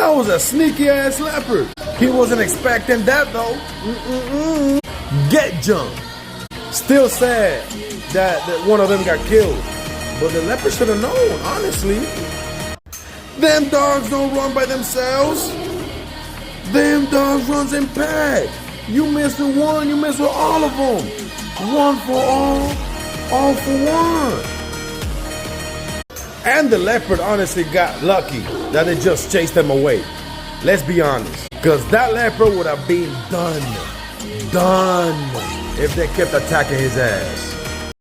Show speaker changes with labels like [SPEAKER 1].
[SPEAKER 1] That was a sneaky ass leopard. He wasn't expecting that though. Get jumped. Still sad that one of them got killed. But the leopard should have known, honestly. Them dogs don't run by themselves. Them dogs runs in pack. You miss with one, you miss with all of them. One for all for one. And the leopard honestly got lucky that it just chased them away. Let's be honest. Because that leopard would have been done if they kept attacking his ass.